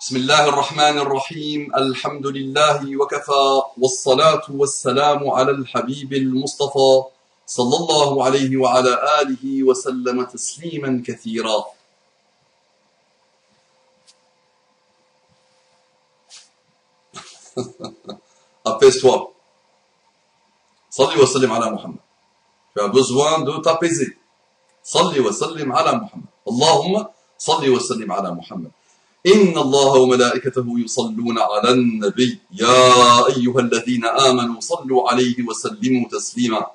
بسم الله الرحمن الرحيم الحمد لله وكفى والصلاة والسلام على الحبيب المصطفى صلى الله عليه وعلى آله وسلم تسليما كثيرا. Apaise-toi. Salli wa sallim ala Muhammad. Tu as besoin de t'apaiser. Salli wa sallim ala Muhammad. Allahumma salli wa sallim ala Muhammad. إن الله وملائكته يصلون على النبي يا أيها الذين آمنوا صلوا عليه وسلموا تسليما.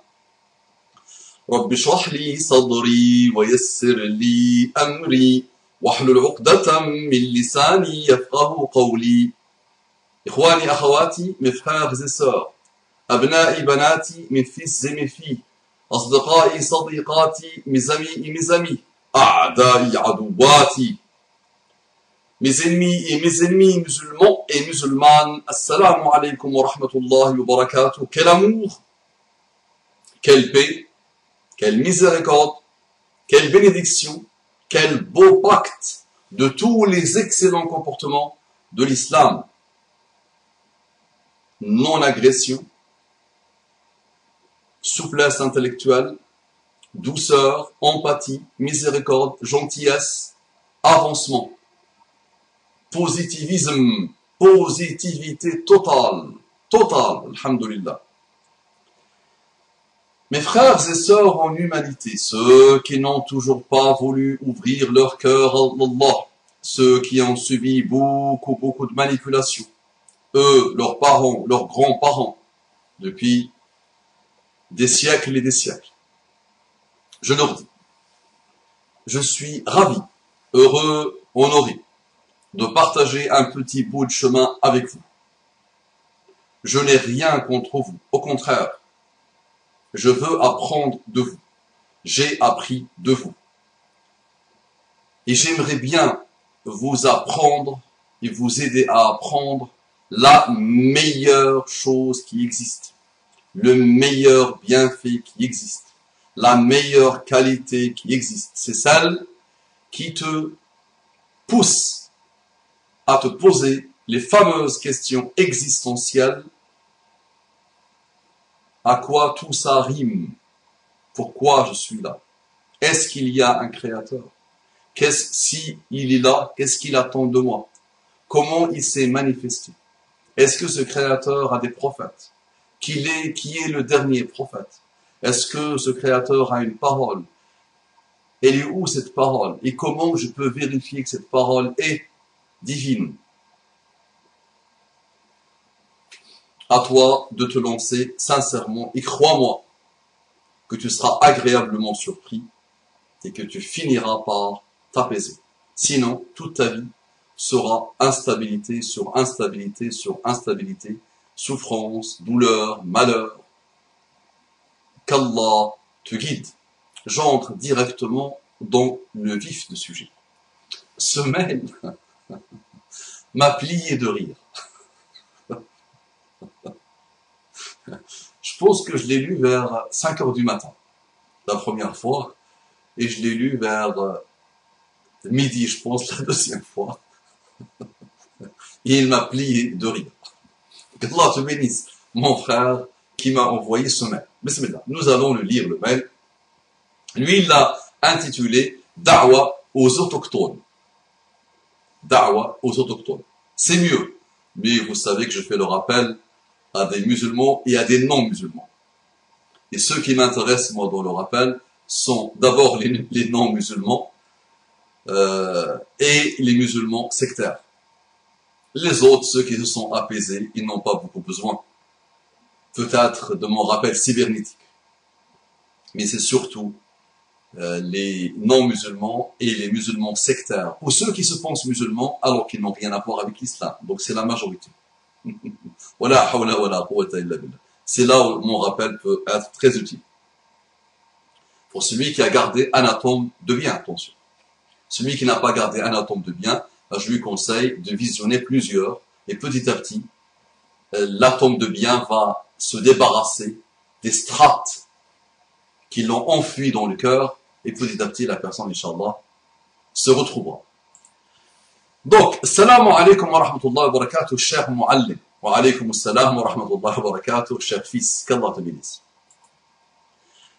رب اشرح لي صدري ويسر لي أمري واحلل عقدة من لساني يفقه قولي. إخواني أخواتي mes frères et sœurs, أبنائي بناتي mes fils et mes filles, أصدقائي صديقاتي mes amis et mes amis, أعدائي عدواتي, mes ennemis et mes ennemis musulmans et musulmanes, assalamu alaikum wa rahmatullahi wa barakatuh. Quel amour, quelle paix, quelle miséricorde, quelle bénédiction, quel beau pacte de tous les excellents comportements de l'islam. Non-agression, souplesse intellectuelle, douceur, empathie, miséricorde, gentillesse, avancement. Positivisme, positivité totale, alhamdulillah. Mes frères et sœurs en humanité, ceux qui n'ont toujours pas voulu ouvrir leur cœur à Allah, ceux qui ont subi beaucoup de manipulations, eux, leurs parents, leurs grands-parents, depuis des siècles et des siècles. Je leur dis, je suis ravi, heureux, honoré, de partager un petit bout de chemin avec vous. Je n'ai rien contre vous, au contraire, je veux apprendre de vous. J'ai appris de vous. Et j'aimerais bien vous apprendre et vous aider à apprendre la meilleure chose qui existe, le meilleur bienfait qui existe, la meilleure qualité qui existe. C'est celle qui te pousse à te poser les fameuses questions existentielles. À quoi tout ça rime? Pourquoi je suis là? Est-ce qu'il y a un créateur? Si il est là, qu'est-ce qu'il attend de moi? Comment il s'est manifesté? Est-ce que ce créateur a des prophètes? Qui est le dernier prophète? Est-ce que ce créateur a une parole? Elle est où cette parole? Et comment je peux vérifier que cette parole est divine? À toi de te lancer sincèrement et crois-moi que tu seras agréablement surpris et que tu finiras par t'apaiser. Sinon, toute ta vie sera instabilité sur instabilité sur instabilité, souffrance, douleur, malheur. Qu'Allah te guide. J'entre directement dans le vif du sujet. Ce mail m'a plié de rire. Je pense que je l'ai lu vers 5 heures du matin, la première fois, et je l'ai lu vers midi, je pense, la deuxième fois. Et il m'a plié de rire. Qu'Allah te bénisse, mon frère qui m'a envoyé ce mail. Bismillah, nous allons le lire, le mail. Lui, il l'a intitulé « Da'wa aux autochtones ». Da'wa aux autochtones. C'est mieux, mais vous savez que je fais le rappel à des musulmans et à des non-musulmans. Et ceux qui m'intéressent, moi, dans le rappel, sont d'abord les non-musulmans et les musulmans sectaires. Les autres, ceux qui se sont apaisés, ils n'ont pas beaucoup besoin, peut-être, de mon rappel cybernétique. Mais c'est surtout les non-musulmans et les musulmans sectaires, ou ceux qui se pensent musulmans alors qu'ils n'ont rien à voir avec l'islam. Donc c'est la majorité. C'est là où mon rappel peut être très utile. Pour celui qui a gardé un atome de bien, attention. Celui qui n'a pas gardé un atome de bien, je lui conseille de visionner plusieurs, et petit à petit, l'atome de bien va se débarrasser des strates qui l'ont enfui dans le cœur, et petit à petit, la personne, Inch'Allah, se retrouvera. Donc, Assalamu alaikum wa rahmatullahi wa barakatuh, cher Mu'allim. Wa alaykum assalam wa rahmatullahi wa barakatuh, cher fils. Qu'Allah te bénisse.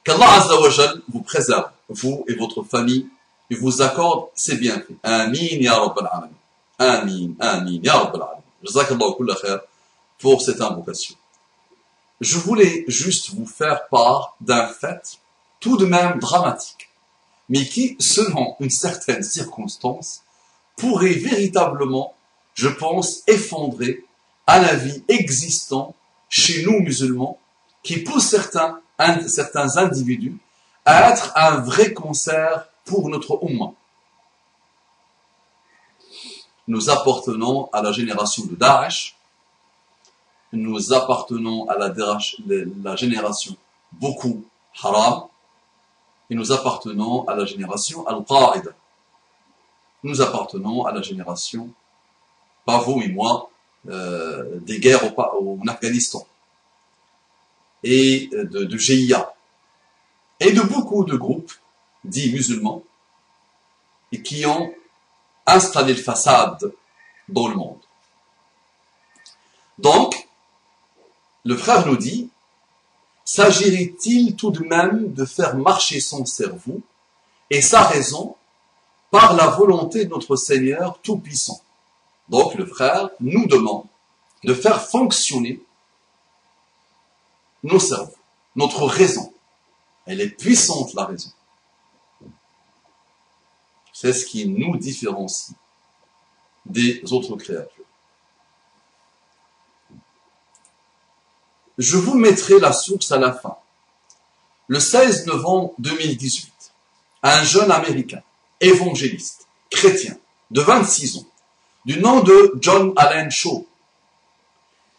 Qu'Allah Azza wa Jal vous préserve, vous et votre famille, et vous accorde ses bienfaits. Amin ya Rabbal Alamin. Amin, amin ya Rabbal Alamin. Jazakallahu kulla khair pour cette invocation. Je voulais juste vous faire part d'un fait tout de même dramatique, mais qui, selon une certaine circonstance, pourrait véritablement, je pense, effondrer un avis existant chez nous musulmans, qui pousse certains individus à être un vrai concert pour notre Ummah. Nous appartenons à la génération de Daesh, nous appartenons à la génération Boko Haram, et nous appartenons à la génération Al-Qaïda. Nous appartenons à la génération, pas vous et moi, des guerres en Afghanistan, et de GIA, et de beaucoup de groupes dits musulmans, et qui ont installé le façade dans le monde. Donc, le frère nous dit, s'agirait-il tout de même de faire marcher son cerveau et sa raison par la volonté de notre Seigneur Tout-Puissant. Donc le frère nous demande de faire fonctionner nos cerveaux, notre raison. Elle est puissante, la raison. C'est ce qui nous différencie des autres créatures. Je vous mettrai la source à la fin. Le 16 novembre 2018, un jeune Américain, évangéliste, chrétien, de 26 ans, du nom de John Allen Shaw,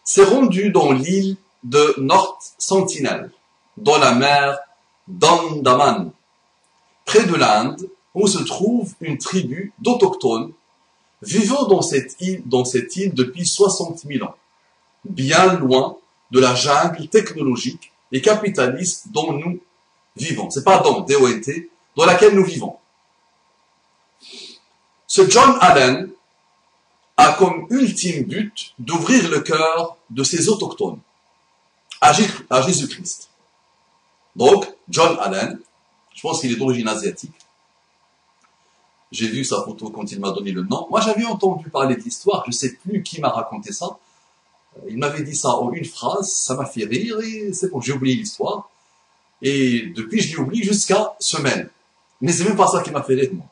s'est rendu dans l'île de North Sentinel, dans la mer d'Andaman, près de l'Inde, où se trouve une tribu d'autochtones vivant dans cette île depuis 60 000 ans, bien loin de la jungle technologique et capitaliste dont nous vivons. C'est pas donc DONT, dans laquelle nous vivons. Ce John Allen a comme ultime but d'ouvrir le cœur de ces autochtones à Jésus-Christ. Donc, John Allen, je pense qu'il est d'origine asiatique. J'ai vu sa photo quand il m'a donné le nom. Moi, j'avais entendu parler de l'histoire, je ne sais plus qui m'a raconté ça. Il m'avait dit ça en une phrase, ça m'a fait rire et c'est bon, j'ai oublié l'histoire. Et depuis, je l'ai oublié jusqu'à semaine. Mais c'est même pas ça qui m'a fait rire, moi.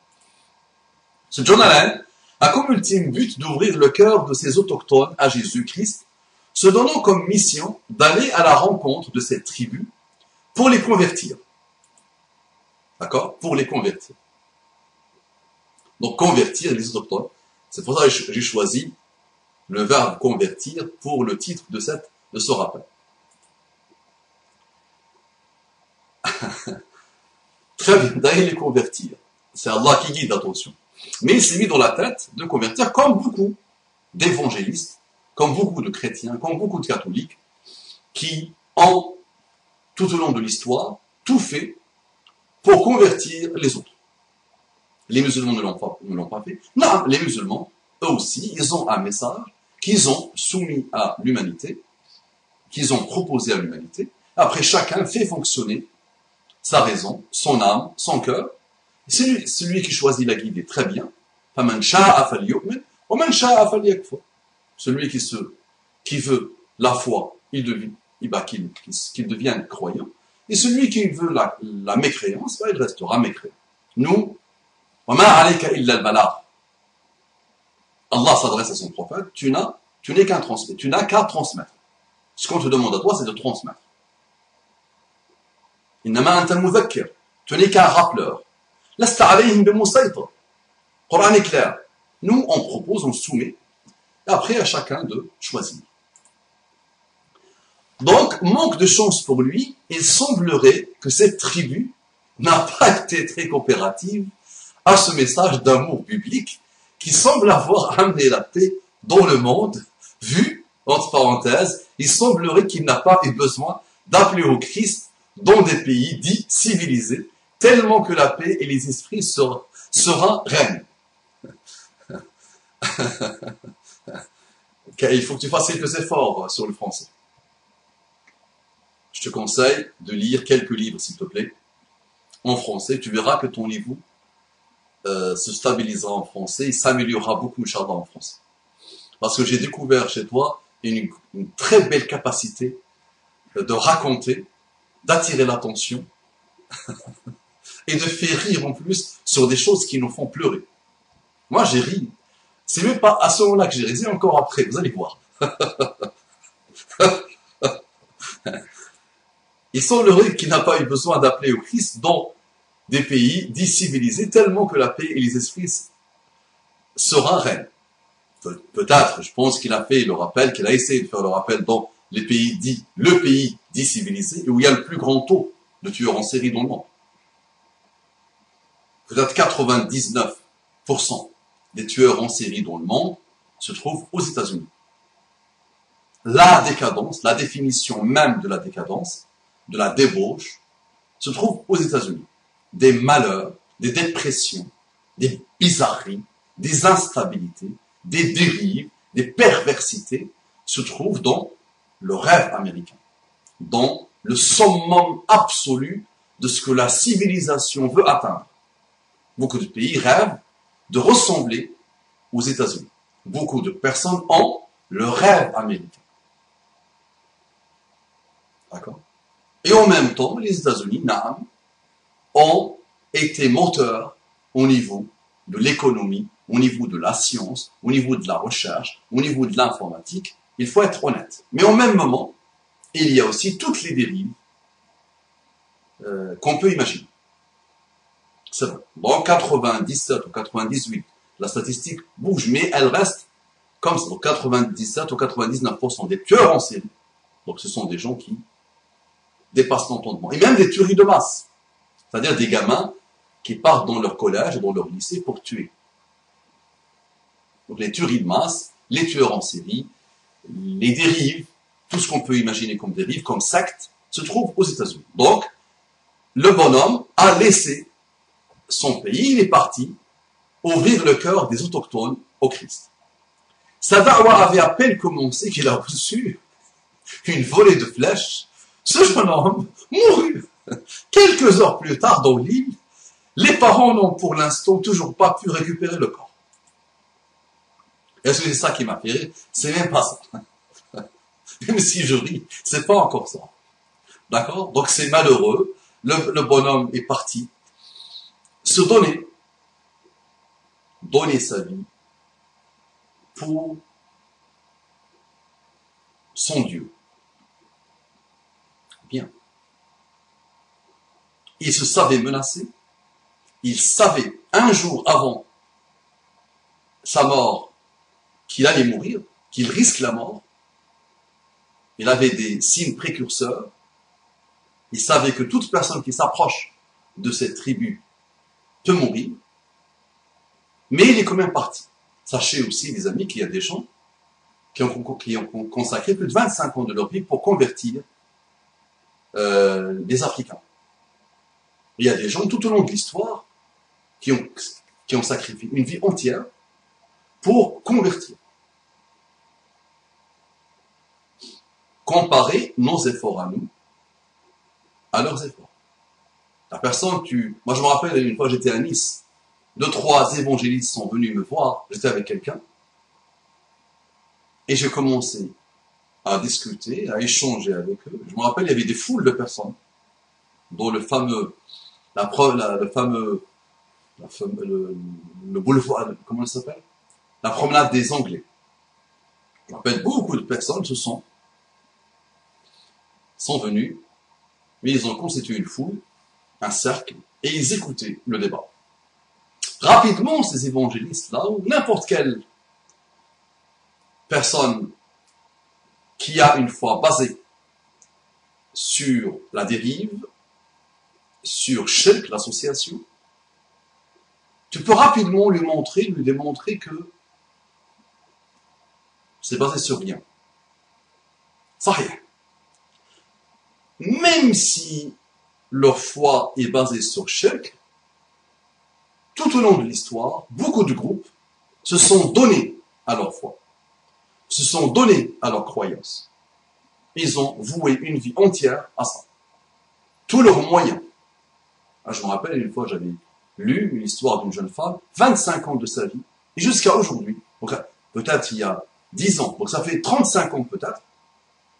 Ce John Allen a comme ultime but d'ouvrir le cœur de ces autochtones à Jésus-Christ, se donnant comme mission d'aller à la rencontre de cette tribu pour les convertir. D'accord? Pour les convertir. Donc, convertir les autochtones. C'est pour ça que j'ai choisi le verbe convertir pour le titre de ce rappel. Très bien, d'aller les convertir. C'est Allah qui guide, attention. Mais il s'est mis dans la tête de convertir comme beaucoup d'évangélistes, comme beaucoup de chrétiens, comme beaucoup de catholiques, qui ont, tout au long de l'histoire, tout fait pour convertir les autres. Les musulmans ne l'ont pas fait. Non, les musulmans, eux aussi, ils ont un message qu'ils ont soumis à l'humanité, qu'ils ont proposé à l'humanité. Après, chacun fait fonctionner sa raison, son âme, son cœur. Celui qui choisit la guide est très bien. فَمَنْ شَاءَ فَلْيُؤْمِنْ وَمَنْ شَاءَ فَلْيَكْفُرْ. Celui qui veut la foi, qu'il devienne croyant. Et celui qui veut la mécréance, il restera mécréant. Nous, وَمَا عَلَيْكَ إِلَّا الْبَلَاغُ. Allah s'adresse à son prophète, tu n'es qu'un transmettre, tu n'as qu'à transmettre. Ce qu'on te demande à toi, c'est de transmettre. إِنَّمَا أَنْتَ الْمُذَكِّرُ. Tu n'es qu'un rappeleur. لَسْتَ عَلَيْهِمْ بِمُسَيْطِرٍ. Coran est clair. Nous, on propose, on soumet, et après à chacun de choisir. Donc, manque de chance pour lui, il semblerait que cette tribu n'a pas été très coopérative à ce message d'amour biblique qui semble avoir amené la paix dans le monde, vu, entre parenthèses, il semblerait qu'il n'a pas eu besoin d'appeler au Christ dans des pays dits civilisés, tellement que la paix et les esprits sera règne. Il faut que tu fasses quelques efforts sur le français. Je te conseille de lire quelques livres, s'il te plaît, en français. Tu verras que ton niveau se stabilisera en français et s'améliorera beaucoup, Inch'Allah, en français. Parce que j'ai découvert chez toi une très belle capacité de raconter, d'attirer l'attention et de faire rire en plus sur des choses qui nous font pleurer. Moi, j'ai ri. C'est même pas à ce moment-là que j'ai ri, c'est encore après, vous allez voir. Ils sont le rire qui n'a pas eu besoin d'appeler au Christ dans des pays dits civilisés, tellement que la paix et les esprits sera reine. Peut-être, je pense qu'il a fait le rappel, qu'il a essayé de faire le rappel dans les pays dits, le pays dit civilisé, où il y a le plus grand taux de tueurs en série dans le monde. Peut-être 99% des tueurs en série dans le monde se trouvent aux États-Unis. La décadence, la définition même de la décadence, de la débauche, se trouve aux États-Unis. Des malheurs, des dépressions, des bizarreries, des instabilités, des dérives, des perversités se trouvent dans le rêve américain, dans le summum absolu de ce que la civilisation veut atteindre. Beaucoup de pays rêvent de ressembler aux États-Unis. Beaucoup de personnes ont le rêve américain. D'accord? Et en même temps, les États-Unis, naam, ont été moteurs au niveau de l'économie, au niveau de la science, au niveau de la recherche, au niveau de l'informatique. Il faut être honnête. Mais au même moment, il y a aussi toutes les dérives qu'on peut imaginer. C'est vrai. Dans 97 ou 98, la statistique bouge, mais elle reste comme ça. Donc 97 ou 99% des tueurs en série. Donc ce sont des gens qui dépassent l'entendement. Et même des tueries de masse. C'est-à-dire des gamins qui partent dans leur collège et dans leur lycée pour tuer. Donc les tueries de masse, les tueurs en série, les dérives, tout ce qu'on peut imaginer comme dérive, comme secte, se trouve aux États-Unis. Donc, le bonhomme a laissé son pays, il est parti ouvrir le cœur des autochtones au Christ. Sa da'wa avait à peine commencé qu'il a reçu une volée de flèches. Ce jeune homme mourut. Quelques heures plus tard, dans l'île, les parents n'ont pour l'instant toujours pas pu récupérer le corps. Est-ce que c'est ça qui m'a fait rire? C'est même pas ça. Même si je ris, c'est pas encore ça. D'accord? Donc c'est malheureux. Le bonhomme est parti se donner sa vie pour son Dieu. Bien. Il se savait menacé. Il savait un jour avant sa mort qu'il allait mourir, qu'il risque la mort. Il avait des signes précurseurs. Il savait que toute personne qui s'approche de cette tribu peut mourir. Mais il est quand même parti. Sachez aussi, les amis, qu'il y a des gens qui ont consacré plus de 25 ans de leur vie pour convertir les Africains. Il y a des gens tout au long de l'histoire qui ont sacrifié une vie entière pour convertir. Comparer nos efforts à nous à leurs efforts. La personne, moi je me rappelle, une fois j'étais à Nice, 2-3 évangélistes sont venus me voir, j'étais avec quelqu'un, et j'ai commencé à discuter, à échanger avec eux. Je me rappelle, il y avait des foules de personnes, dont le boulevard, comment ça s'appelle? La promenade des Anglais. Je me rappelle, beaucoup de personnes sont venus, mais ils ont constitué une foule, un cercle, et ils écoutaient le débat. Rapidement, ces évangélistes-là, ou n'importe quelle personne qui a une foi basée sur la dérive, sur shirk, l'association, tu peux rapidement lui démontrer que c'est basé sur rien. Ça rien. Même si leur foi est basée sur shirk, tout au long de l'histoire, beaucoup de groupes se sont donnés à leur foi, se sont donnés à leur croyance. Ils ont voué une vie entière à ça. Tous leurs moyens. Je me rappelle, une fois, j'avais lu une histoire d'une jeune femme, 25 ans de sa vie, et jusqu'à aujourd'hui, peut-être il y a 10 ans, donc ça fait 35 ans peut-être,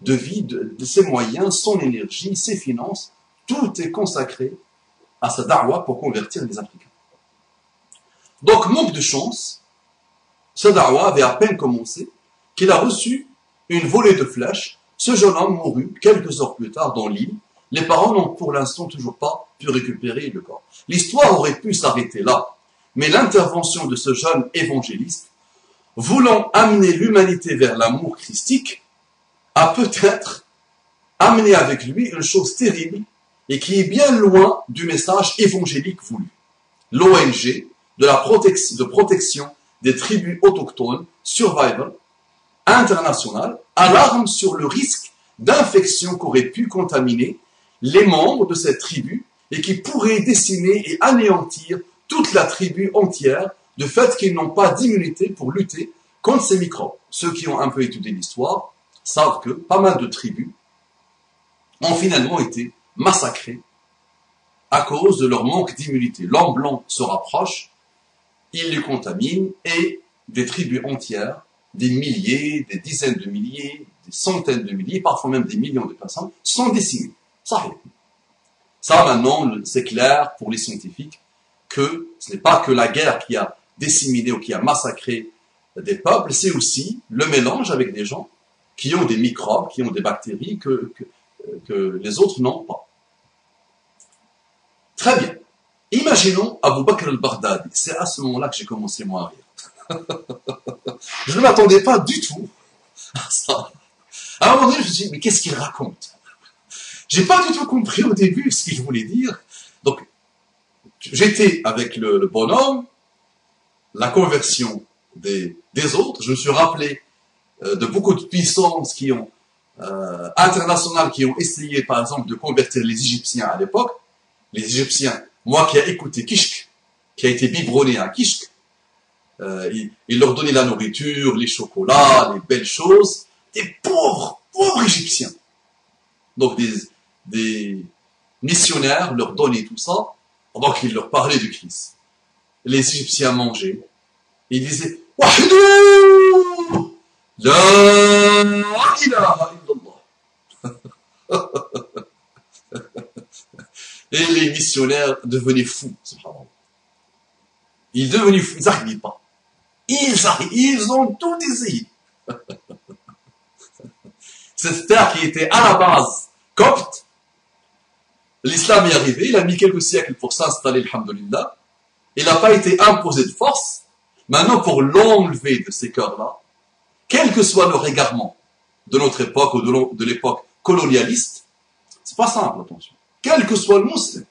de vie, de ses moyens, son énergie, ses finances, tout est consacré à sa da'wa pour convertir les Africains. Donc, manque de chance, ce da'wa avait à peine commencé, qu'il a reçu une volée de flèches. Ce jeune homme mourut quelques heures plus tard dans l'île. Les parents n'ont pour l'instant toujours pas pu récupérer le corps. L'histoire aurait pu s'arrêter là, mais l'intervention de ce jeune évangéliste, voulant amener l'humanité vers l'amour christique, a peut-être amené avec lui une chose terrible et qui est bien loin du message évangélique voulu. L'ONG de protection des tribus autochtones, Survival International, alarme sur le risque d'infection qu'aurait pu contaminer les membres de cette tribu et qui pourrait décimer et anéantir toute la tribu entière de fait qu'ils n'ont pas d'immunité pour lutter contre ces microbes. Ceux qui ont un peu étudié l'histoire savent que pas mal de tribus ont finalement été massacrées à cause de leur manque d'immunité. L'homme blanc se rapproche, il les contamine et des tribus entières, des milliers, des dizaines de milliers, des centaines de milliers, parfois même des millions de personnes sont décimées. Ça maintenant, c'est clair pour les scientifiques que ce n'est pas que la guerre qui a disséminé ou qui a massacré des peuples, c'est aussi le mélange avec des gens qui ont des microbes, qui ont des bactéries que les autres n'ont pas. Très bien. Imaginons Abu Bakr al-Baghdadi. C'est à ce moment-là que j'ai commencé moi à rire. Je ne m'attendais pas du tout à ça. À un moment donné, je me suis dit, mais qu'est-ce qu'il raconte? J'ai pas du tout compris au début ce qu'il voulait dire. Donc, j'étais avec le bonhomme, la conversion des autres. Je me suis rappelé de beaucoup de puissances qui ont internationales qui ont essayé, par exemple, de convertir les Égyptiens à l'époque. Les Égyptiens, moi qui ai écouté Kishk, qui a été biberonné à Kishk, il leur donnait la nourriture, les chocolats, les belles choses. Des pauvres Égyptiens. Donc des missionnaires leur donnaient tout ça, pendant qu'ils leur parlaient du Christ. Les Égyptiens mangeaient. Ils disaient « Wahidou La ilaha illallah » Et les missionnaires devenaient fous, subhanallah. Ils devenaient fous, ils n'arrivaient pas. Ils ont tout essayé. Cette terre qui était à la base copte, l'islam est arrivé, il a mis quelques siècles pour s'installer, alhamdoulilah. Il n'a pas été imposé de force. Maintenant, pour l'enlever de ces cœurs-là, quel que soit le régarement de notre époque ou de l'époque colonialiste, c'est pas simple, attention. Quel que soit le musulman,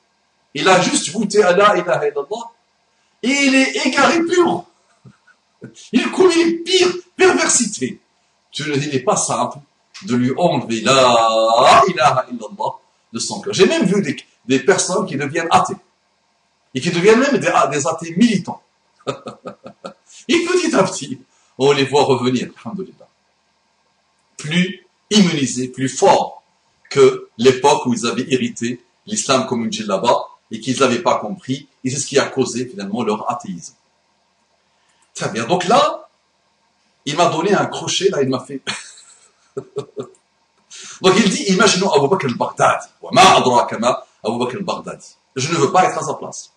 il a juste goûté à la ilaha illallah et il est égaré pur. Il commet les pires perversités. Il n'est pas simple de lui enlever la ilaha illallah de son cœur. J'ai même vu des personnes qui deviennent athées. Et qui deviennent même des athées militants. Et petit à petit, on les voit revenir, alhamdoulilah. Plus immunisés, plus forts que l'époque où ils avaient hérité l'islam comme une djellaba et qu'ils n'avaient pas compris. Et c'est ce qui a causé finalement leur athéisme. Très bien. Donc là, il m'a donné un crochet, là, il m'a fait... Donc il dit, imaginons Abu Bakr al-Baghdadi. Abu Bakr al-Baghdadi. Je ne veux pas être à sa place.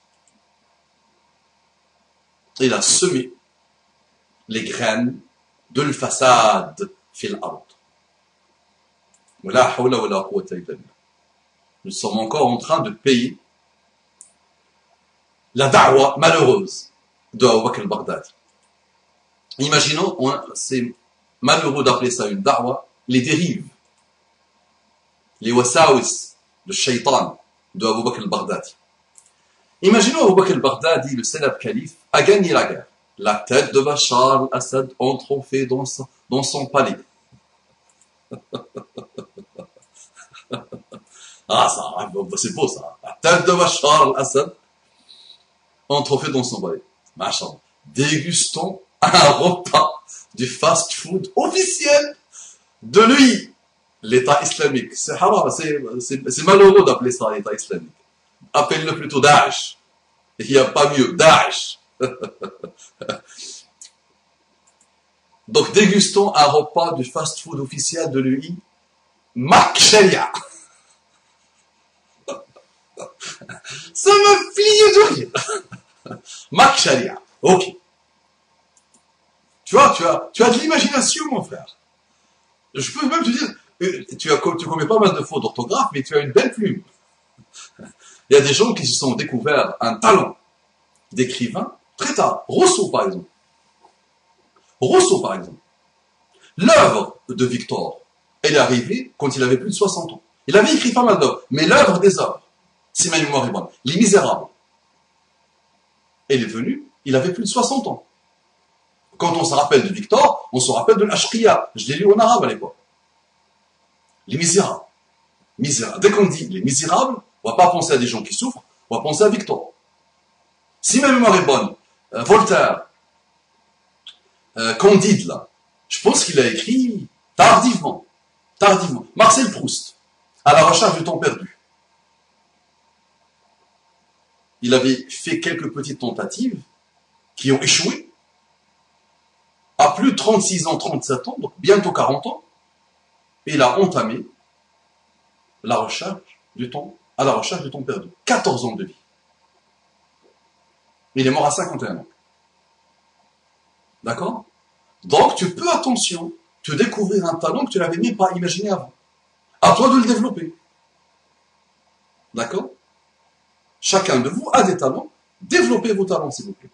Il a semé les graines de l'fasad fil ard. Nous sommes encore en train de payer la da'wa malheureuse de Abu Bakr al-Baghdadi. Imaginons, c'est malheureux d'appeler ça une da'wa, les dérives, les wasawis, le shaitan de Abu Bakr al-Baghdadi. Imaginons Abu Bakr al-Baghdadi, le célèbre calife, a gagné la guerre. La tête de Bachar al-Assad entrefait dans son palais. Ah, ça, c'est beau ça. La tête de Bachar al-Assad entrefait dans son palais. Machallah. Dégustons un repas du fast-food officiel de lui, l'État islamique. C'est haram, c'est malheureux d'appeler ça l'État islamique. Appelle-le plutôt Daesh. Il n'y a pas mieux, Daesh. Donc, dégustons un repas du fast-food officiel de l'UI, Mac Sharia. Ça me plie de rire. Mac Sharia. Ok. Tu as de l'imagination, mon frère. Je peux même te dire, tu commets pas mal de fautes d'orthographe, mais tu as une belle plume. Il y a des gens qui se sont découverts un talent d'écrivain très tard. Rousseau, par exemple. L'œuvre de Victor, elle est arrivée quand il avait plus de 60 ans. Il avait écrit pas mal d'œuvres, mais l'œuvre des œuvres, si ma mémoire est bonne, Les Misérables, elle est venue, il avait plus de 60 ans. Quand on se rappelle de Victor, on se rappelle de l'Ashqiya. Je l'ai lu en arabe à l'époque. Les Misérables. Dès qu'on dit les Misérables, on ne va pas penser à des gens qui souffrent, on va penser à Victor. Si ma mémoire est bonne, Voltaire, Candide, là, je pense qu'il a écrit tardivement. Marcel Proust, à la recherche du temps perdu. Il avait fait quelques petites tentatives qui ont échoué. À plus de 36 ans, 37 ans, donc bientôt 40 ans, il a entamé la recherche du temps, à la recherche du temps perdu. 14 ans de vie. Il est mort à 51 ans. D'accord? Donc, tu peux, attention, te découvrir un talent que tu n'avais même pas imaginé avant. À toi de le développer. D'accord? Chacun de vous a des talents. Développez vos talents, s'il vous plaît.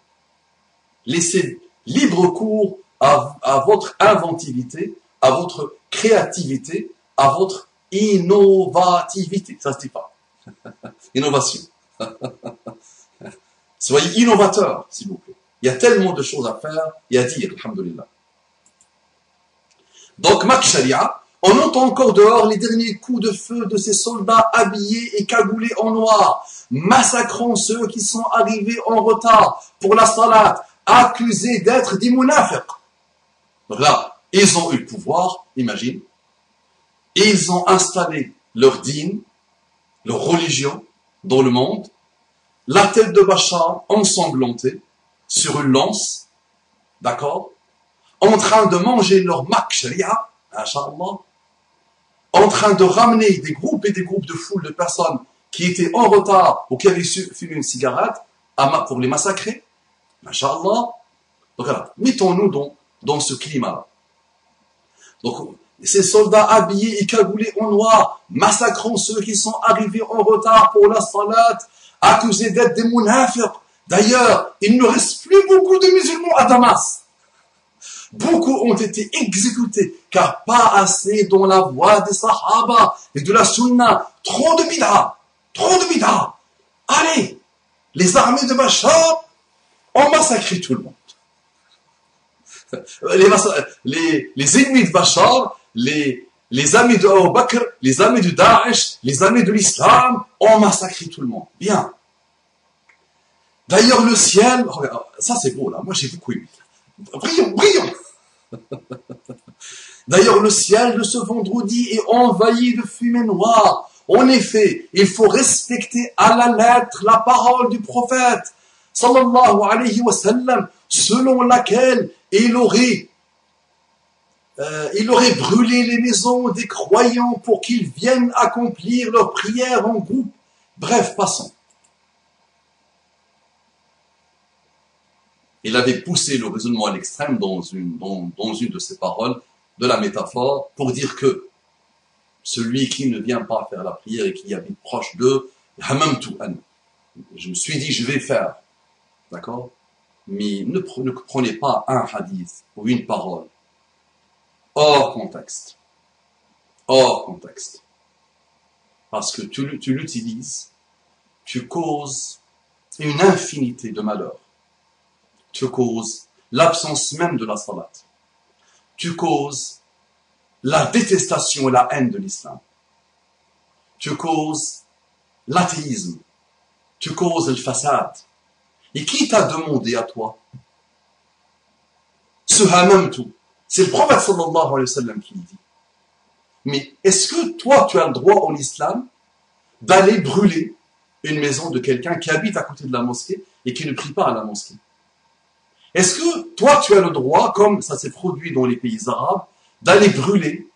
Laissez libre cours à votre inventivité, à votre créativité, à votre innovativité. Ça se dit pas. Innovation. Soyez innovateurs, s'il vous plaît. Il y a tellement de choses à faire et à dire, alhamdoulilah. Donc, Mac Sharia, on entend encore dehors les derniers coups de feu de ces soldats habillés et cagoulés en noir, massacrant ceux qui sont arrivés en retard pour la salat, accusés d'être des munafiq. Donc là, ils ont eu le pouvoir, imagine, et ils ont installé leur dîne, leur religion dans le monde, la tête de Bachar ensanglantée sur une lance, d'accord, en train de manger leur Mac Sharia, Inch'Allah, en train de ramener des groupes et des groupes de foule de personnes qui étaient en retard ou qui avaient fumé une cigarette pour les massacrer, Inch'Allah. Donc voilà, mettons-nous dans ce climat-là. Donc, ces soldats habillés et cagoulés en noir, massacrant ceux qui sont arrivés en retard pour la salat, accusés d'être des munafiq. D'ailleurs, il ne reste plus beaucoup de musulmans à Damas. Beaucoup ont été exécutés, car pas assez dans la voie des Sahaba et de la Sunna. Trop de bid'a. Allez, les armées de Bachar ont massacré tout le monde. Les ennemis de Bachar, les amis de Abu Bakr, les amis de Daesh, les amis de l'islam ont massacré tout le monde. Bien. D'ailleurs, le ciel, ça c'est beau là, moi j'ai beaucoup aimé. Brillant. D'ailleurs, le ciel de ce vendredi est envahi de fumée noire. En effet, il faut respecter à la lettre la parole du prophète, sallallahu alayhi wa sallam, selon laquelle il aurait brûlé les maisons des croyants pour qu'ils viennent accomplir leurs prières en groupe. Bref, passons. Il avait poussé le raisonnement à l'extrême dans une de ses paroles, de la métaphore, pour dire que celui qui ne vient pas faire la prière et qui habite proche d'eux, je me suis dit, je vais faire. D'accord? Mais ne prenez pas un hadith ou une parole hors contexte. Parce que tu l'utilises, tu causes une infinité de malheurs. Tu causes l'absence même de la salat. Tu causes la détestation et la haine de l'islam. Tu causes l'athéisme. Tu causes le fasad. Et qui t'a demandé à toi ce hamamtu, C'est le prophète sallallahu alayhi wa sallam qui le dit. Mais est-ce que toi, tu as le droit en islam d'aller brûler une maison de quelqu'un qui habite à côté de la mosquée et qui ne prie pas à la mosquée? Est-ce que toi, tu as le droit, comme ça s'est produit dans les pays arabes, d'aller brûler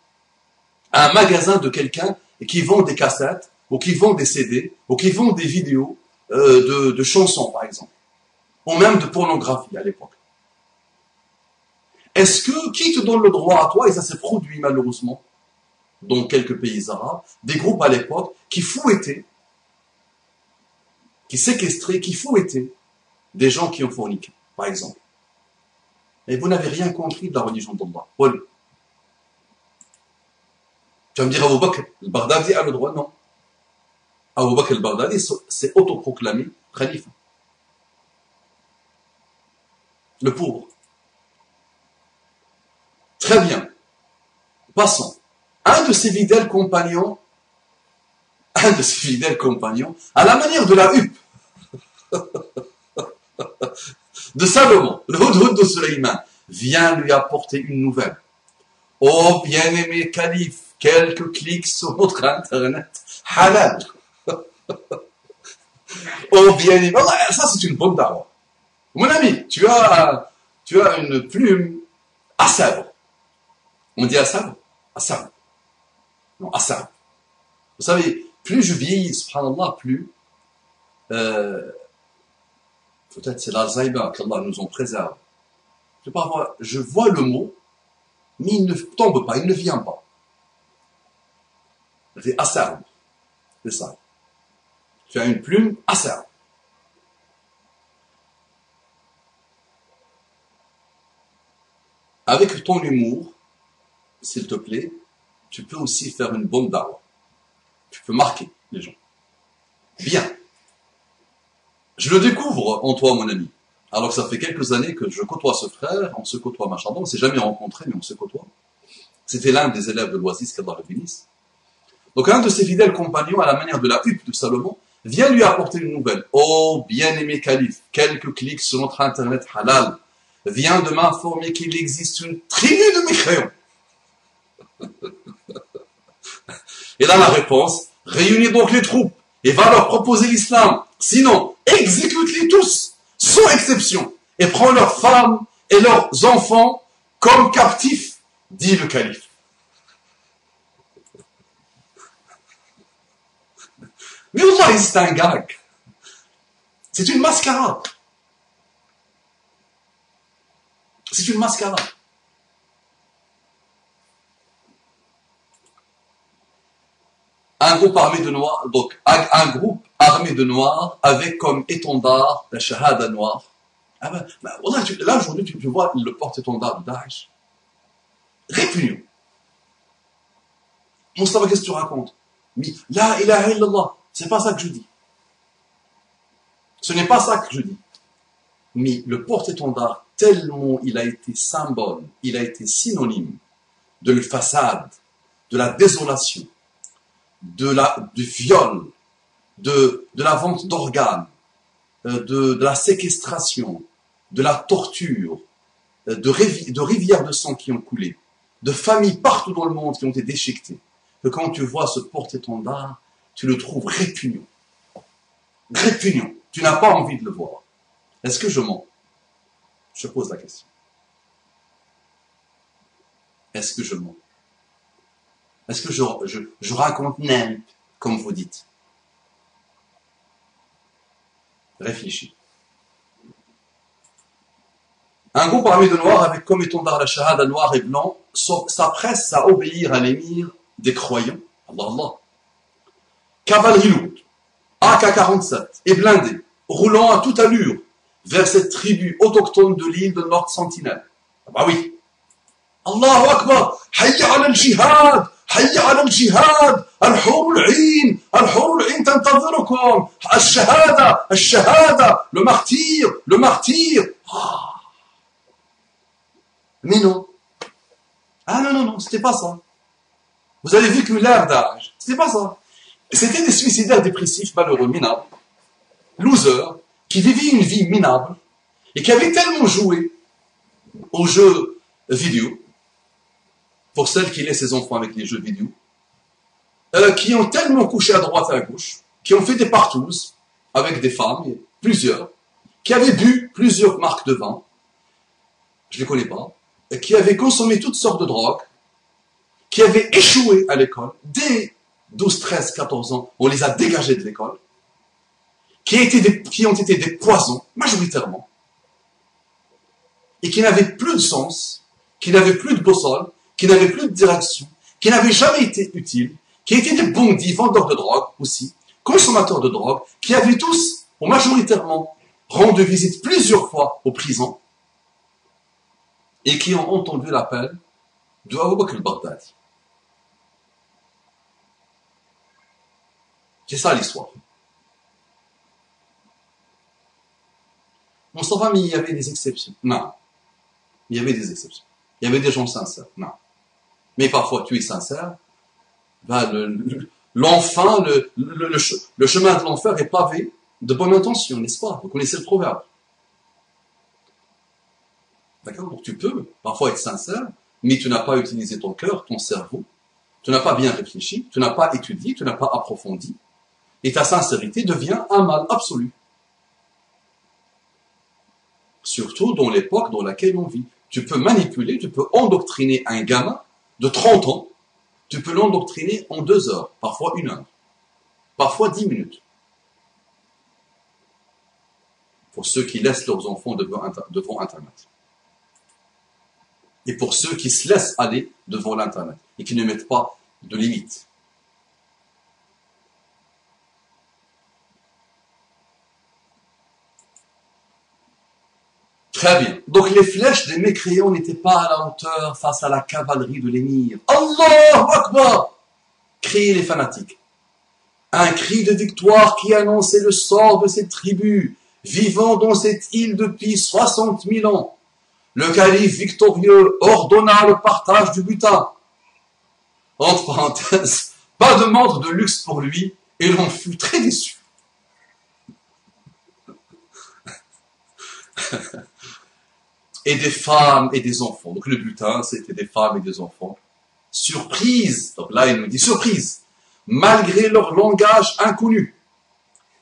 un magasin de quelqu'un qui vend des cassettes, ou qui vend des CD, ou qui vend des vidéos de chansons, par exemple, ou même de pornographie à l'époque? Est-ce que, qui te donne le droit à toi, et ça s'est produit malheureusement dans quelques pays arabes, des groupes à l'époque qui fouettaient, qui séquestraient, qui fouettaient des gens qui ont forniqué, par exemple. Et vous n'avez rien compris de la religion d'Allah. Voilà. Tu vas me dire, Abu Bakr al-Baghdadi a le droit? Non. Abu Bakr al-Baghdadi s'est autoproclamé khalife. Le pauvre. Très bien. Passons. Un de ses fidèles compagnons, à la manière de la huppe de Salomon, le Hudhud de Sulayman, vient lui apporter une nouvelle. Oh bien-aimé calife, quelques clics sur votre internet halal. Oh bien-aimé, ça c'est une bonne dawa. Mon ami, tu as une plume à sabre. On dit à sabre? À sabre. Non, à sabre. Vous savez, plus je vieillis, subhanallah, plus peut-être c'est l'Alzheimer, qu'Allah nous en préserve. Je vois le mot, mais il ne tombe pas, il ne vient pas. C'est acerbe. C'est ça. Tu as une plume acerbe. Avec ton humour, s'il te plaît, tu peux aussi faire une bonne dawa. Tu peux marquer les gens. Bien. Je le découvre en toi, mon ami. Alors que ça fait quelques années que je côtoie ce frère, on se côtoie, machallah, on ne s'est jamais rencontrés, mais on se côtoie. C'était l'un des élèves de l'Oasis, qu'Allah le bénisse. Donc un de ses fidèles compagnons, à la manière de la huppe de Salomon, vient lui apporter une nouvelle. Oh, bien-aimé calife, quelques clics sur notre internet halal, vient de m'informer qu'il existe une tribu de mécréants. Et là, la réponse, réunis donc les troupes et va leur proposer l'islam. Sinon, exécute-les tous, sans exception, et prends leurs femmes et leurs enfants comme captifs, dit le calife. Mais Allah, c'est un gag. C'est une mascarade. C'est une mascarade. Un groupe armé de noirs, donc un groupe armé de noirs avec comme étendard la shahada noire. Ah ben, là aujourd'hui tu vois le porte-étendard de Daesh. Répugnant. Moustapha, qu'est-ce que tu racontes? Mais la ilaha illallah, c'est pas ça que je dis. Ce n'est pas ça que je dis. Mais le porte-étendard, tellement il a été symbole, il a été synonyme de la façade, de la désolation, du viol, de la vente d'organes, de la séquestration, de la torture, de rivières de sang qui ont coulé, de familles partout dans le monde qui ont été déchiquetées, que quand tu vois ce porte-étendard, tu le trouves répugnant. Répugnant. Tu n'as pas envie de le voir. Est-ce que je mens? Je pose la question. Est-ce que je mens? Est-ce que je raconte n'importe, comme vous dites? Réfléchis. Un groupe armé de noirs avec comme étendard la shahada noir et blanc s'apprête à obéir à l'émir des croyants. Allah Allah. Cavalerie lourde, AK-47 et blindés, roulant à toute allure vers cette tribu autochtone de l'île de Nord Sentinelle. Ah bah oui. Allahu Akbar. Hayya ala al-jihad. Hayya ala al-jihad. Al-hur al-'ain. Al-hur al-'ain tantadhirukum. Al-shahada. Al-shahada. Le martyr. Le martyr. Ah. Mais non. Ah non, c'était pas ça. Vous avez vu que l'air d'âge. C'était pas ça. C'était des suicidaires dépressifs, malheureux, minables, losers, qui vivaient une vie minable et qui avaient tellement joué aux jeux vidéo pour celles qui laissent ses enfants avec les jeux vidéo, qui ont tellement couché à droite et à gauche, qui ont fait des partous avec des femmes, plusieurs, qui avaient bu plusieurs marques de vin, je ne les connais pas, qui avaient consommé toutes sortes de drogues, qui avaient échoué à l'école, dès 12, 13, 14 ans, on les a dégagés de l'école, qui ont été des poisons, majoritairement, et qui n'avaient plus de sens, qui n'avaient plus de boussole, qui n'avaient plus de direction, qui n'avaient jamais été utiles, qui étaient des bandits, vendeurs de drogue aussi, consommateurs de drogue, qui avaient tous, ou majoritairement, rendu visite plusieurs fois aux prisons, et qui ont entendu l'appel de Abu Bakr al-Baghdadi. C'est ça l'histoire. Moustapha, mais il y avait des exceptions. Non. Il y avait des exceptions. Il y avait des gens sincères. Non. Mais parfois, tu es sincère, ben, le chemin de l'enfer est pavé de bonne intention, n'est-ce pas? Vous connaissez le proverbe. D'accord? Donc tu peux parfois être sincère, mais tu n'as pas utilisé ton cœur, ton cerveau, tu n'as pas bien réfléchi, tu n'as pas étudié, tu n'as pas approfondi, et ta sincérité devient un mal absolu. Surtout dans l'époque dans laquelle on vit. Tu peux manipuler, tu peux endoctriner un gamin de 30 ans, tu peux l'endoctriner en 2 heures, parfois 1 heure, parfois 10 minutes. Pour ceux qui laissent leurs enfants devant Internet. Et pour ceux qui se laissent aller devant l'Internet et qui ne mettent pas de limites. Très bien. Donc les flèches des mécréants n'étaient pas à la hauteur face à la cavalerie de l'émir. Allahu Akbar! Criaient les fanatiques. Un cri de victoire qui annonçait le sort de cette tribu, vivant dans cette île depuis 60 000 ans. Le calife victorieux ordonna le partage du butin. Entre parenthèses, pas de montre de luxe pour lui, et l'on fut très déçu. Et des femmes et des enfants. Donc le butin, c'était des femmes et des enfants. Surprise, donc là il nous dit surprise, malgré leur langage inconnu.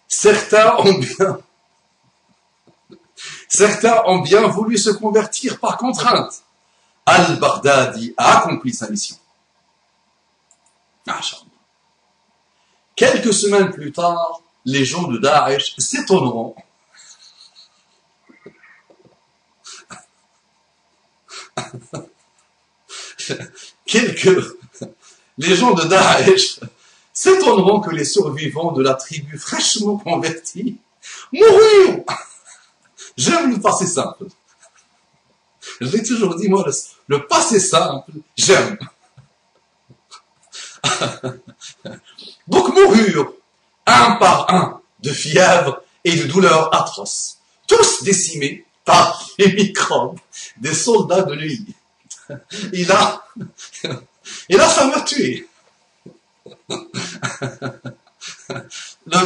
Certains ont bien voulu se convertir par contrainte. Al-Baghdadi a accompli sa mission. Quelques semaines plus tard, les gens de Daesh s'étonneront les gens de Daesh s'étonneront que les survivants de la tribu fraîchement convertie moururent. J'aime le passé simple. Je l'ai toujours dit, moi, le passé simple, j'aime. Donc moururent, un par un, de fièvre et de douleurs atroces, tous décimés par les microbes des soldats de lui. Et là, ça m'a tué. Le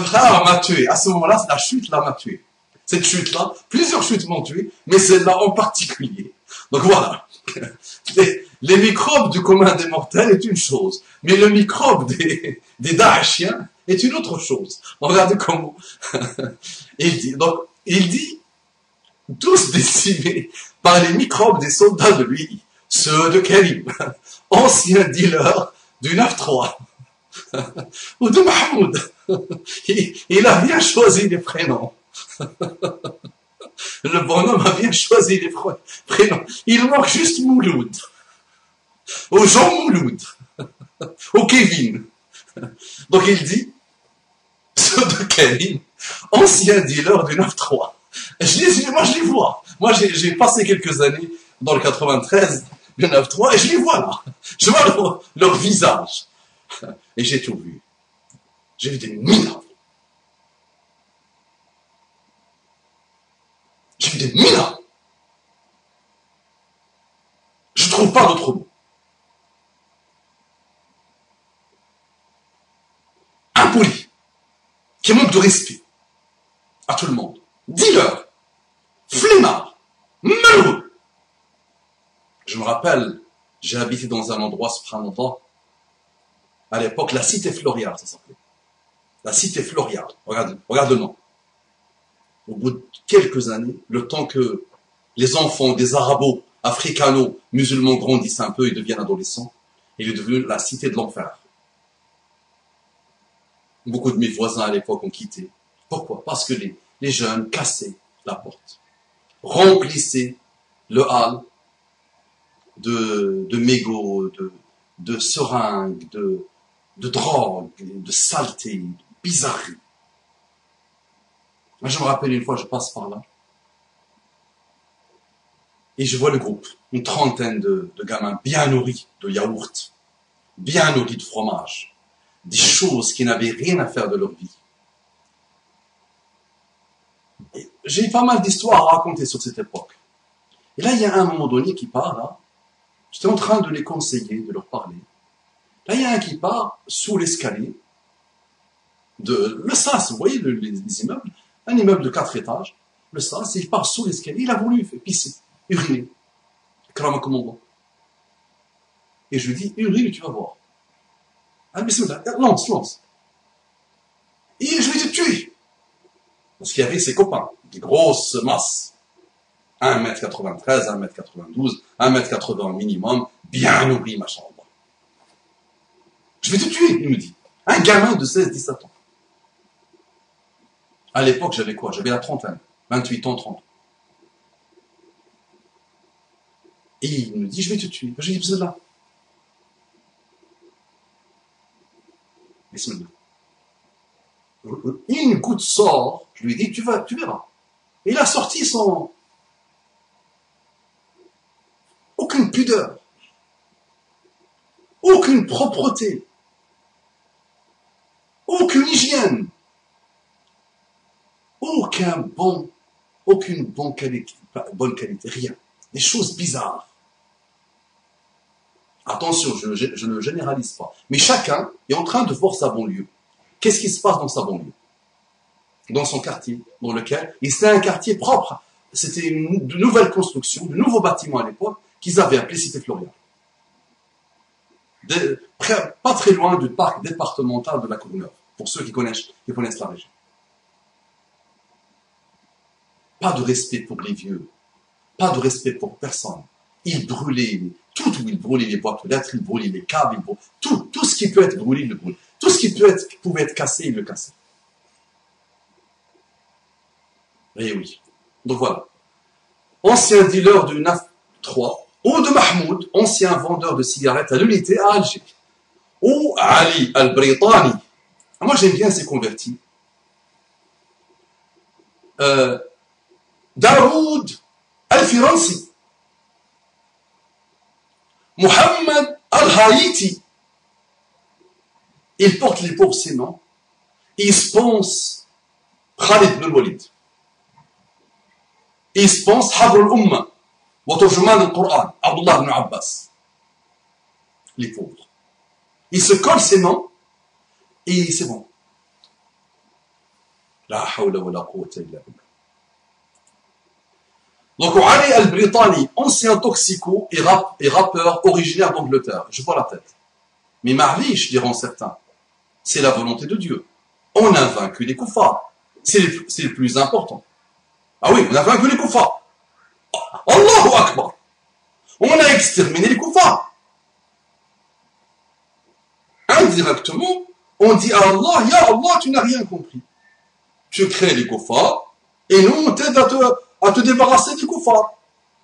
frère m'a tué. À ce moment-là, la chute là m'a tué. Cette chute-là, plusieurs chutes m'ont tué, mais celle-là en particulier. Donc voilà. Les microbes du commun des mortels est une chose, mais le microbe des Daeshiens est une autre chose. Regardez comment il dit. Donc, il dit, tous décimés par les microbes des soldats de lui, ceux de Karim, ancien dealer du 9-3, ou de Mahmoud. Il a bien choisi les prénoms. Le bonhomme a bien choisi les prénoms. Il manque juste Mouloud. Au Jean Mouloud. Au Kevin. Donc il dit, ceux de Karim, ancien dealer du 9-3. Moi je les vois. Moi j'ai passé quelques années dans le 93, le 9-3, et je les vois là. Je vois leur visage. Et j'ai tout vu. J'ai vu des minables. J'ai vu des minables. Je ne trouve pas d'autre mot. Impoli. Qui manque de respect. À tout le monde. Dealer. Flemmard. Malheureux. Je me rappelle, J'ai habité dans un endroit, subhanallah, à l'époque, la cité Floriade, ça s'appelait. La cité Floriade. Regarde le nom. Au bout de quelques années, le temps que les enfants des arabo-africano-musulmans grandissent un peu et deviennent adolescents, il est devenu la cité de l'enfer. Beaucoup de mes voisins à l'époque ont quitté. Pourquoi? Parce que les jeunes cassaient la porte, remplissaient le hall de mégots, de seringues, de drogue, de saleté, de bizarrerie. Moi, je me rappelle une fois, je passe par là, et je vois le groupe, une trentaine de gamins bien nourris de yaourt, bien nourris de fromage, des choses qui n'avaient rien à faire de leur vie. J'ai pas mal d'histoires à raconter sur cette époque. Et là, il y a un moment donné qui part, là. J'étais en train de les conseiller, de leur parler. Là, il y a un qui part sous l'escalier de le sas, vous voyez les immeubles, un immeuble de 4 étages, le sas, il part sous l'escalier, il a voulu pisser, uriner. Kramakumullah. Et je lui dis, urine, tu vas voir. Ah, bismillah, lance. Et je lui dis, tuer. Parce qu'il y avait ses copains, des grosses masses. 1m93, 1m92, 1m80 minimum, bien nourri, machallah. Je vais te tuer, il me dit. Un gamin de 16-17 ans. À l'époque, j'avais quoi? J'avais la trentaine. 28 ans, 30. Et il me dit, je vais te tuer. Je lui dis, bismillah. Bismillah. Une goutte sort, je lui ai dit, tu verras. Et il a sorti son... Aucune pudeur. Aucune propreté. Aucune hygiène. Aucune bonne qualité, rien. Des choses bizarres. Attention, je ne généralise pas. Mais chacun est en train de voir sa banlieue. Qu'est-ce qui se passe dans sa banlieue? Dans son quartier, dans lequel... Et c'est un quartier propre. C'était de nouvelles constructions, de nouveaux bâtiments à l'époque qu'ils avaient appelé Cité Floriade. Pas très loin du parc départemental de la Courneuve, pour ceux qui connaissent la région. Pas de respect pour les vieux, pas de respect pour personne. Ils brûlaient ils brûlaient les boîtes aux lettres, ils brûlaient les câbles, tout ce qui peut être brûlé, ils le brûlaient. Tout ce qui pouvait être cassé, ils le cassaient. Et oui. Donc voilà. Ancien dealer du NAF3, ou de Mahmoud, ancien vendeur de cigarettes à l'unité à Alger, ou Ali al-Britani. Moi j'aime bien ces convertis. Daoud al-Firansi, Mohamed al-Haïti. Il porte les pauvres ses noms. Il se pense Khalid bin Walid. Il se pense Habr al-Umma, wa Turjuman al-Qur'an, Abdullah ibn Abbas. Les pauvres. Il se colle ses noms et c'est bon. La hawla wa la quwwata illa billah. Donc, Ali al-Britani, ancien toxico et rappeur originaire d'Angleterre. Je vois la tête. Mais Marlich, diront certains, c'est la volonté de Dieu. On a vaincu les koufars. C'est le plus important. Ah oui, on a vaincu les koufars. Allahu Akbar. On a exterminé les koufars. Indirectement, on dit à Allah, Ya Allah, tu n'as rien compris. Tu crées les koufars, et nous, on t'aide à te débarrasser des koufars.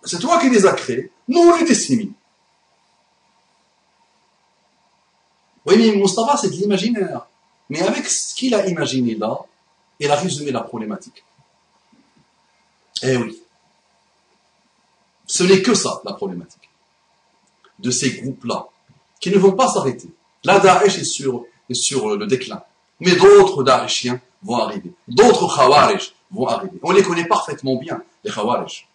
C'est toi qui les as créés. Nous, on les décimine. Oui, mais Mustafa, c'est de l'imaginaire. Mais avec ce qu'il a imaginé là, il a résumé la problématique. Eh oui. Ce n'est que ça, la problématique. De ces groupes-là, qui ne vont pas s'arrêter. Là, Daesh est sur le déclin. Mais d'autres Daeshiens vont arriver. D'autres Khawarij vont arriver. On les connaît parfaitement bien, les Khawarij.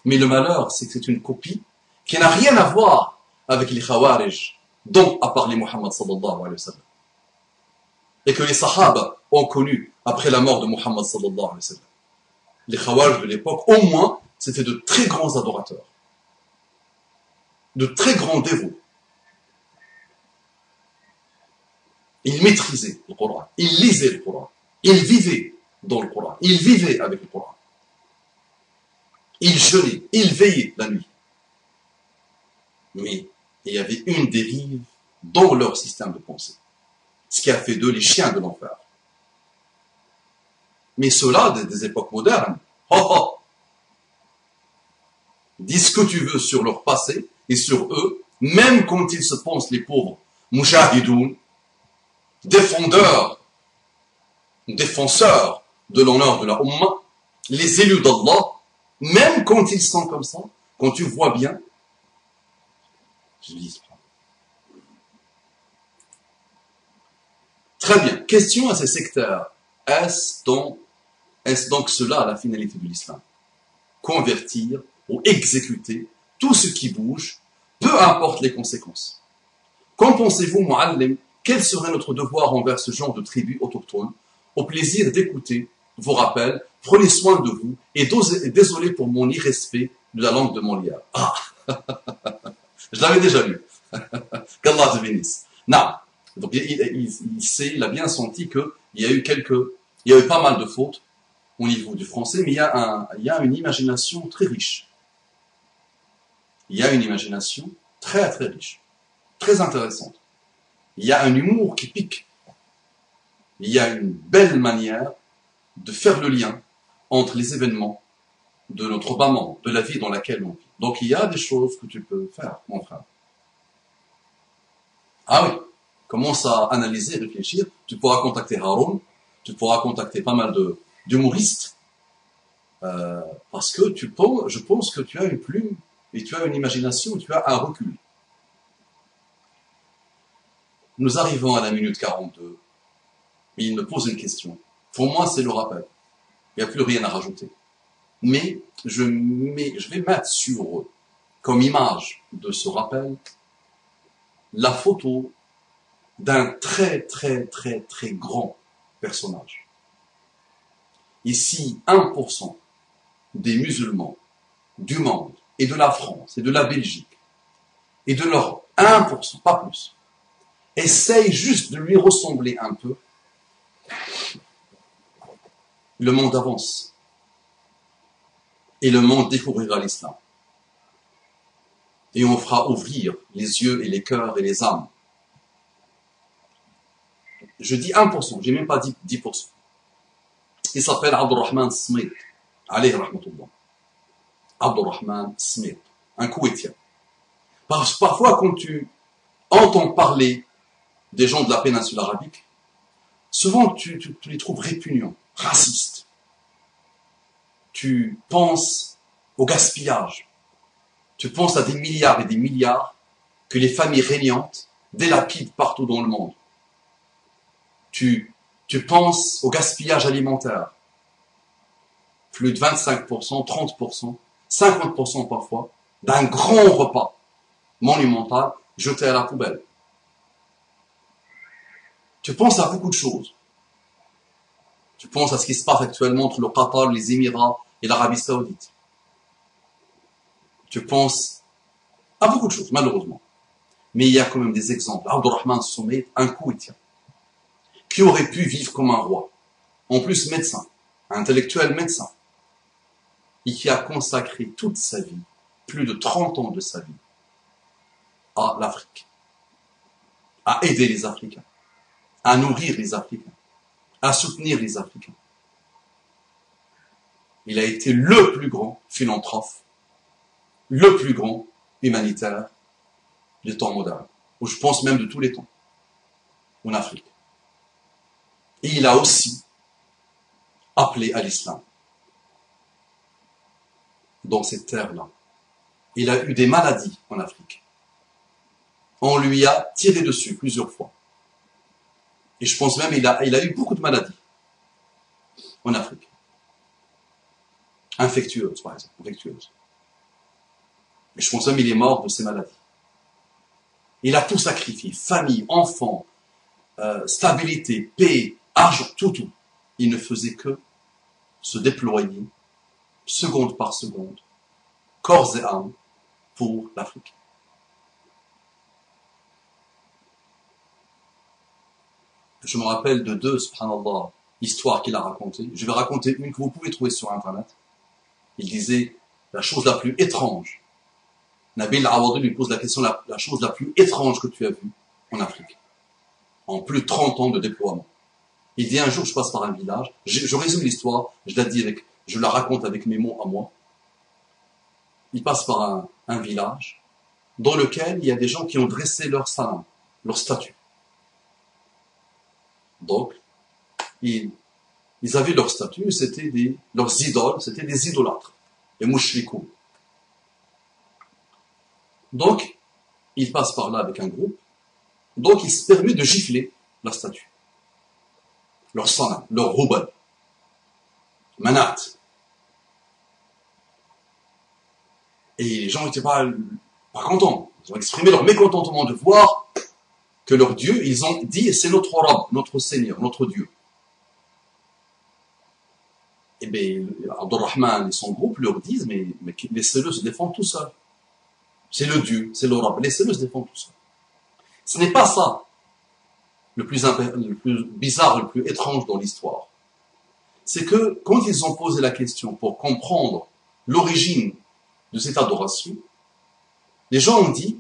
Mais le malheur, c'est que c'est une copie qui n'a rien à voir avec les Khawarij dont a parlé Muhammad sallallahu alayhi wa sallam. Et que les Sahaba ont connu après la mort de Muhammad sallallahu alayhi wa sallam. Les Khawarij de l'époque, au moins, c'était de très grands adorateurs. de très grands dévots. Ils maîtrisaient le Coran, ils lisaient le Coran, ils vivaient dans le Coran, ils vivaient avec le Coran. Ils jeûnaient, ils veillaient la nuit. Mais il y avait une dérive dans leur système de pensée, ce qui a fait d'eux les chiens de l'enfer. Mais ceux-là, des époques modernes, dis ce que tu veux sur leur passé et sur eux, même quand ils se pensent les pauvres moujahidoun, défenseurs de l'honneur de la Ummah, les élus d'Allah, même quand ils sont comme ça, quand tu vois bien, je dis pas. Très bien. Question à ces sectaires. Est-ce donc cela la finalité de l'islam? Convertir ou exécuter tout ce qui bouge, peu importe les conséquences. Qu'en pensez-vous, Mu'allim? Quel serait notre devoir envers ce genre de tribu autochtone? Au plaisir d'écouter vos rappels, prenez soin de vous et désolé pour mon irrespect de la langue de Molière. Ah, je l'avais déjà lu. Qu'Allah te bénisse. Non. Donc il a bien senti qu'il y a eu pas mal de fautes au niveau du français, mais il y a une imagination très riche. Il y a une imagination très très riche, très intéressante. Il y a un humour qui pique. Il y a une belle manière de faire le lien entre les événements de notre bas monde, de la vie dans laquelle on vit. Donc il y a des choses que tu peux faire, mon frère. Ah oui, commence à analyser, réfléchir. Tu pourras contacter Haroun, tu pourras contacter pas mal d'humoristes, parce que je pense que tu as une plume, et tu as une imagination, tu as un recul. Nous arrivons à la minute 42, et il me pose une question. Pour moi, c'est le rappel. Il n'y a plus rien à rajouter. Mais je vais mettre sur, comme image de ce rappel, la photo d'un très très très très grand personnage. Ici, 1% des musulmans du monde, et de la France, et de la Belgique, et de l'Europe, 1%, pas plus, essaye juste de lui ressembler un peu, le monde avance. Et le monde découvrira l'islam. Et on fera ouvrir les yeux et les cœurs et les âmes. Je dis 1%, j'ai même pas dit 10%. Il s'appelle Abdurrahman Smith. Alayhi rahmatullah. Abdurrahman Smith. Un Koweïtien. Parfois, quand tu entends parler des gens de la péninsule arabique, souvent tu les trouves répugnants, racistes. Tu penses au gaspillage. Tu penses à des milliards et des milliards que les familles régnantes délapident partout dans le monde. Tu penses au gaspillage alimentaire. Plus de 25%, 30%, 50% parfois, d'un grand repas monumental jeté à la poubelle. Tu penses à beaucoup de choses. Tu penses à ce qui se passe actuellement entre le Qatar, les Émirats et l'Arabie Saoudite. Tu penses à beaucoup de choses, malheureusement. Mais il y a quand même des exemples. Abdurrahman Smith, un Koweïtien, qui aurait pu vivre comme un roi. En plus, médecin, intellectuel médecin. Et qui a consacré toute sa vie, plus de 30 ans de sa vie, à l'Afrique. À aider les Africains. À nourrir les Africains. À soutenir les Africains. Il a été le plus grand philanthrope, le plus grand humanitaire des temps modernes, ou je pense même de tous les temps, en Afrique. Et il a aussi appelé à l'islam dans cette terre-là. Il a eu des maladies en Afrique. On lui a tiré dessus plusieurs fois. Et je pense même qu'il a eu beaucoup de maladies en Afrique. Infectieuses, par exemple, infectieuses. Mais je pense même qu'il est mort de ces maladies. Il a tout sacrifié, famille, enfants, stabilité, paix, argent, tout. Il ne faisait que se déployer, seconde par seconde, corps et âme, pour l'Afrique. Je me rappelle de deux, subhanallah, histoires qu'il a racontées. Je vais raconter une que vous pouvez trouver sur Internet. Il disait la chose la plus étrange. Nabil Awadi lui pose la question, la chose la plus étrange que tu as vue en Afrique, en plus de 30 ans de déploiement. Il dit un jour, je passe par un village, je résume l'histoire, je la raconte avec mes mots à moi. Il passe par un village dans lequel il y a des gens qui ont dressé leur salam, leur statue. Donc, ils avaient leur statue, c'était leurs idoles, c'était des idolâtres, les mouchrikoun. Donc, il passe par là avec un groupe, donc il se permet de gifler la statue. Leur salam, leur hubal, manat. Et les gens n'étaient pas contents. Ils ont exprimé leur mécontentement de voir que leur Dieu, ils ont dit, c'est notre Rab, notre Seigneur, notre Dieu. Et bien, Abdurrahman et son groupe leur disent, mais laissez-le se défendre tout seul. C'est le Dieu, c'est le Rab, laissez-le se défendre tout seul. Ce n'est pas ça le plus bizarre, le plus étrange dans l'histoire. C'est que quand ils ont posé la question pour comprendre l'origine de cette adoration, les gens ont dit,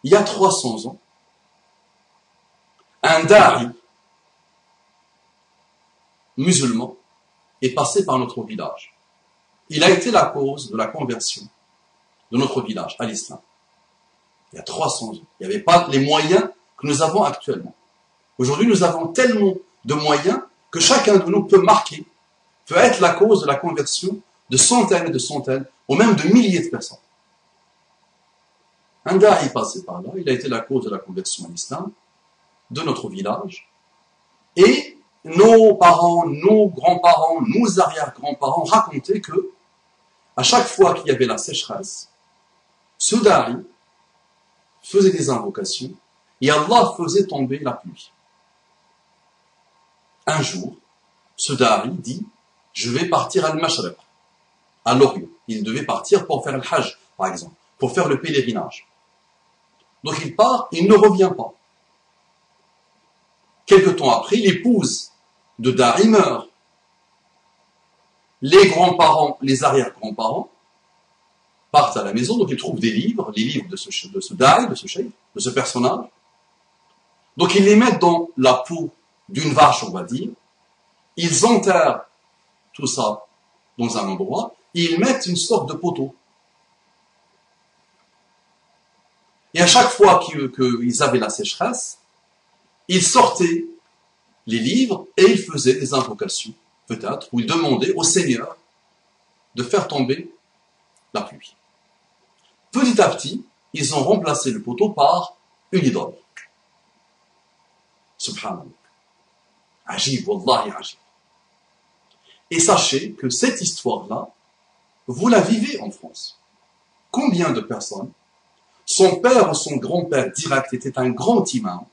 il y a 300 ans, un da'i musulman est passé par notre village. Il a été la cause de la conversion de notre village à l'islam. Il y a 300 ans. Il n'y avait pas les moyens que nous avons actuellement. Aujourd'hui, nous avons tellement de moyens que chacun de nous peut être la cause de la conversion de centaines et de centaines, ou même de milliers de personnes. Un da'i passé par là, il a été la cause de la conversion à l'islam de notre village, et nos parents, nos grands-parents, nos arrière-grands-parents racontaient que, à chaque fois qu'il y avait la sécheresse, ce da'i faisait des invocations, et Allah faisait tomber la pluie. Un jour, ce da'i dit, je vais partir à Al-Mashriq, à l'Orient. Il devait partir pour faire le Hajj, par exemple, pour faire le pèlerinage. Donc il part, il ne revient pas. Quelque temps après, l'épouse de da'i meurt. Les grands-parents, les arrière-grands-parents partent à la maison, donc ils trouvent des livres, les livres de ce da'i, de ce cheikh, de ce personnage. Donc ils les mettent dans la peau d'une vache, on va dire. Ils enterrent tout ça dans un endroit, et ils mettent une sorte de poteau. Et à chaque fois qu'ils avaient la sécheresse, ils sortaient les livres et ils faisaient des invocations, peut-être, où ils demandaient au Seigneur de faire tomber la pluie. Petit à petit, ils ont remplacé le poteau par une idole. Subhanallah. Ajib, wallahi ajib. Et sachez que cette histoire-là, vous la vivez en France. Combien de personnes, son père ou son grand-père direct était un grand imam,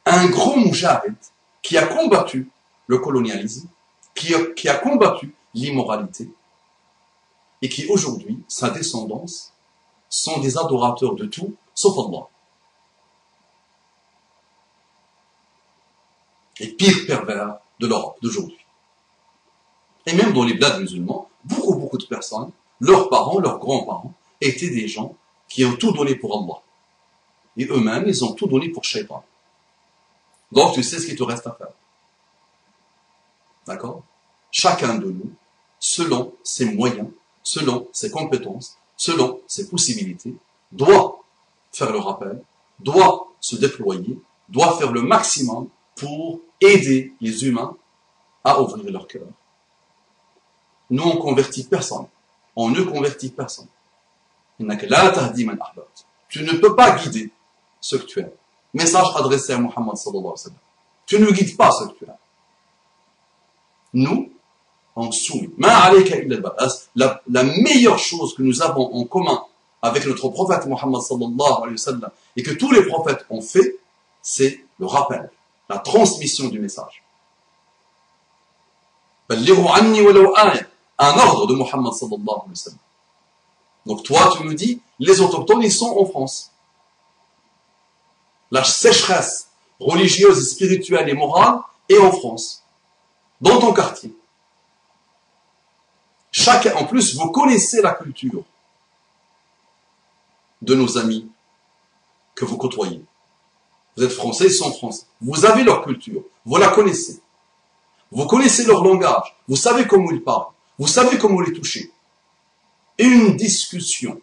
un grand mujahid, qui a combattu le colonialisme, qui a combattu l'immoralité, et qui aujourd'hui, sa descendance, sont des adorateurs de tout, sauf Allah. Les pires pervers de l'Europe d'aujourd'hui. Et même dans les bleds musulmans, beaucoup de personnes, leurs parents, leurs grands-parents, étaient des gens qui ont tout donné pour Allah. Et eux-mêmes, ils ont tout donné pour Shaitan. Donc, tu sais ce qu'il te reste à faire. D'accord? Chacun de nous, selon ses moyens, selon ses compétences, selon ses possibilités, doit faire le rappel, doit se déployer, doit faire le maximum pour aider les humains à ouvrir leur cœur. Nous, on convertit personne. On ne convertit personne. Tu ne peux pas guider ce que tu aimes. Message adressé à Muhammad sallallahu alayhi wa sallam. Tu ne guides pas ce que tu aimes. Nous, on soumet. La meilleure chose que nous avons en commun avec notre prophète Muhammad sallallahu alayhi wa sallam et que tous les prophètes ont fait, c'est le rappel, la transmission du message. Un ordre de Muhammad sallallahu alayhi wa sallam. Donc toi, tu me dis, les autochtones, ils sont en France. La sécheresse religieuse, spirituelle et morale, et en France, dans ton quartier. Chacun, en plus, vous connaissez la culture de nos amis que vous côtoyez. Vous êtes français, ils sont français. Vous avez leur culture, vous la connaissez. Vous connaissez leur langage, vous savez comment ils parlent, vous savez comment les toucher. Une discussion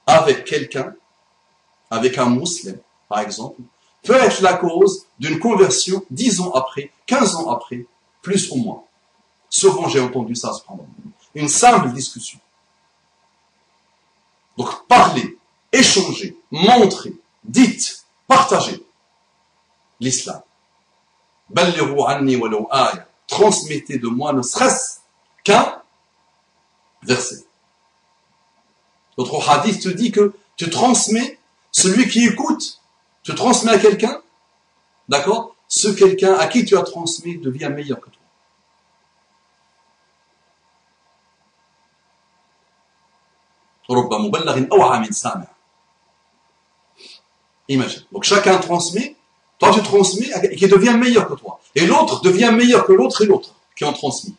avec quelqu'un, avec un musulman, par exemple, peut être la cause d'une conversion 10 ans après, 15 ans après, plus ou moins. Souvent, j'ai entendu ça, cependant. Une simple discussion. Donc, parlez, échangez, montrez, dites, partagez l'islam. Transmettez de moi ne serait-ce qu'un verset. Notre hadith te dit que tu transmets, celui qui écoute, tu transmets à quelqu'un, d'accord? Ce quelqu'un à qui tu as transmis devient meilleur que toi. Imagine. Donc chacun transmet, toi tu transmets et qui devient meilleur que toi. Et l'autre devient meilleur que l'autre et l'autre qui ont transmis.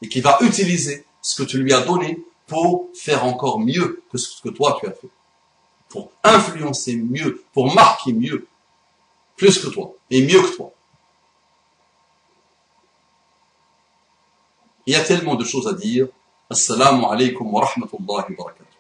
Et qui va utiliser ce que tu lui as donné pour faire encore mieux que ce que toi tu as fait. Pour influencer mieux, pour marquer mieux, plus que toi et mieux que toi. Il y a tellement de choses à dire. Assalamu alaikum wa rahmatullahi wa barakatuh.